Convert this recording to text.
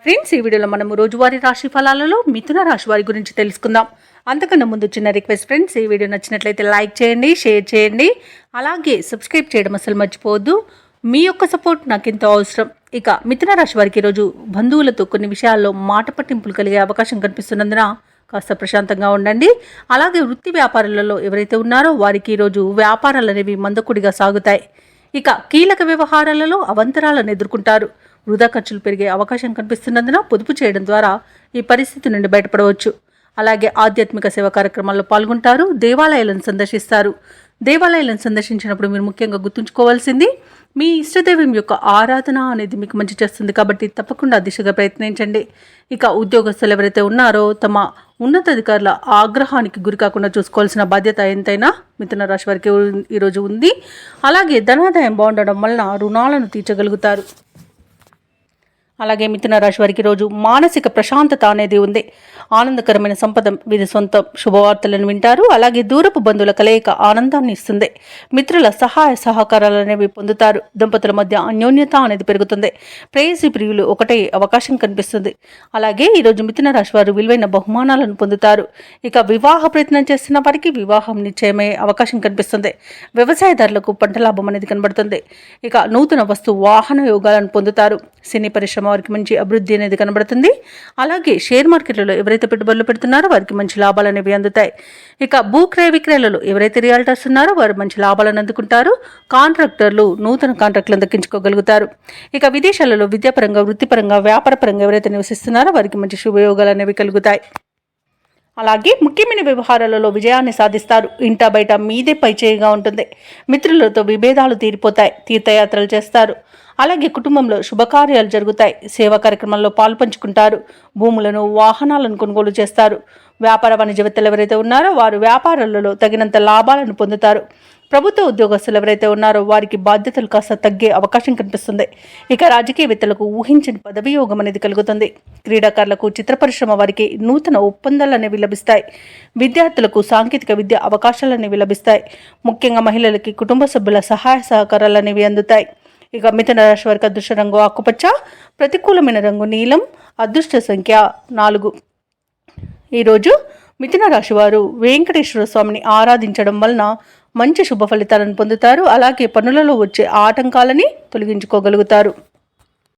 Friends, ఈ వీడియోలో మనం రోజువారీ రాశి ఫలాలలో మిథున రాశి వారి గురించి తెలుసుకుందాం. అంతకన్నా ముందు చిన్న రిక్వెస్ట్ ఫ్రెండ్స్, ఈ వీడియో నచ్చినట్లయితే లైక్ చేయండి, షేర్ చేయండి, అలాగే సబ్స్క్రైబ్ చేయడం అసలు మర్చిపోవద్దు. మీ యొక్క సపోర్ట్ నాకు ఎంతో అవసరం. ఇక మిథున రాశి వారికి ఈరోజు బంధువులతో కొన్ని విషయాల్లో మాట పట్టింపులు కలిగే అవకాశం కనిపిస్తున్నందున కాస్త ప్రశాంతంగా ఉండండి. అలాగే వృత్తి వ్యాపారాలలో ఎవరైతే ఉన్నారో వారికి ఈరోజు వ్యాపారాలు అనేవి మందకుడిగా సాగుతాయి. ఇక కీలక వ్యవహారాలలో అవంతరాలను ఎదుర్కొంటారు. వృధా ఖర్చులు పెరిగే అవకాశం కనిపిస్తున్నందున పొదుపు చేయడం ద్వారా ఈ పరిస్థితి నుండి బయటపడవచ్చు. అలాగే ఆధ్యాత్మిక సేవా కార్యక్రమాల్లో పాల్గొంటారు. దేవాలయాలను సందర్శిస్తారు. దేవాలయాలను సందర్శించినప్పుడు మీరు ముఖ్యంగా గుర్తుంచుకోవాల్సింది మీ ఇష్టదైవం యొక్క ఆరాధన అనేది మీకు మంచి చేస్తుంది, కాబట్టి తప్పకుండా దిశగా ప్రయత్నించండి. ఇక ఉద్యోగస్తులు ఎవరైతే ఉన్నారో తమ ఉన్నతాధికారుల ఆగ్రహానికి గురి కాకుండా చూసుకోవాల్సిన బాధ్యత ఎంతైనా మిథున రాశి వారికి ఈరోజు ఉంది. అలాగే ధనాదాయం బాగుండడం వలన రుణాలను తీర్చగలుగుతారు. అలాగే మిథున రాశి వారికి రోజు మానసిక ప్రశాంతత అనేది ఉంది. ఆనందకరమైన సంపద వీరి సొంతం. శుభవార్తలను వింటారు. అలాగే దూరపు బంధువుల కలయిక ఆనందాన్ని ఇస్తుంది. మిత్రుల సహాయ సహకారాలు అనేవి పొందుతారు. దంపతుల మధ్య అన్యోన్యత అనేది పెరుగుతుంది. ప్రేయసి ప్రియులు ఒకటే అవకాశం కనిపిస్తుంది. అలాగే ఈరోజు మిథున రాశి వారు విలువైన బహుమానాలను పొందుతారు. ఇక వివాహ ప్రయత్నం చేస్తున్న వారికి వివాహం నిశ్చయమయ్యే అవకాశం కనిపిస్తుంది. వ్యవసాయదారులకు పంట లాభం అనేది కనబడుతుంది. ఇక నూతన వస్తు వాహన యోగాలను పొందుతారు. సినీ పరిశ్రమ వారికి మంచి అభివృద్ధి అనేది కనబడుతుంది. అలాగే షేర్ మార్కెట్లలో ఎవరైతే పెట్టుబడులు పెడుతున్నారో వారికి మంచి లాభాలు అనేవి అందుతాయి. ఇక భూ క్రయ విక్రయాలలో ఎవరైతే రియాల్టర్స్ ఉన్నారో వారు మంచి లాభాలను అందుకుంటారు. కాంట్రాక్టర్లు నూతన కాంట్రాక్టులను దక్కించుకోగలుగుతారు. ఇక విదేశాలలో విద్యాపరంగా, వృత్తిపరంగా, వ్యాపారపరంగా ఎవరైతే నివసిస్తున్నారో వారికి మంచి శుభయోగాలు అనేవి కలుగుతాయి. అలాగే ముఖ్యమైన వ్యవహారాలలో విజయాన్ని సాధిస్తారు. ఇంట బయట మీదే పైచేయిగా ఉంటుంది. మిత్రులతో విభేదాలు తీరిపోతాయి. తీర్థయాత్రలు చేస్తారు. అలాగే కుటుంబంలో శుభకార్యాలు జరుగుతాయి. సేవా కార్యక్రమాల్లో పాల్పంచుకుంటారు. భూములను, వాహనాలను కొనుగోలు చేస్తారు. వ్యాపార వాణిజ్యవేత్తలు ఎవరైతే ఉన్నారో వారు వ్యాపారాలలో తగినంత లాభాలను పొందుతారు. ప్రభుత్వ ఉద్యోగస్తులు ఎవరైతే ఉన్నారో వారికి బాధ్యతలు కాస్త తగ్గే అవకాశం కనిపిస్తుంది. ఇక రాజకీయవేత్తలకు ఊహించని పదవి యోగం అనేది కలుగుతుంది. క్రీడాకారులకు, చిత్ర పరిశ్రమ వారికి నూతన ఒప్పందాలు అనేవి లభిస్తాయి. విద్యార్థులకు సాంకేతిక విద్య అవకాశాలు అనేవి లభిస్తాయి. ముఖ్యంగా మహిళలకి కుటుంబ సభ్యుల సహాయ సహకారాలు అనేవి అందుతాయి. ఇక మిథున రాశి వారికి అదృష్ట రంగు ఆకుపచ్చ, ప్రతికూలమైన రంగు నీలం, అదృష్ట సంఖ్య 4. ఈరోజు మిథున రాశి వారు వెంకటేశ్వర స్వామిని ఆరాధించడం వలన మంచి శుభ ఫలితాలను పొందుతారు. అలాగే పనులలో వచ్చే ఆటంకాలని తొలగించుకోగలుగుతారు.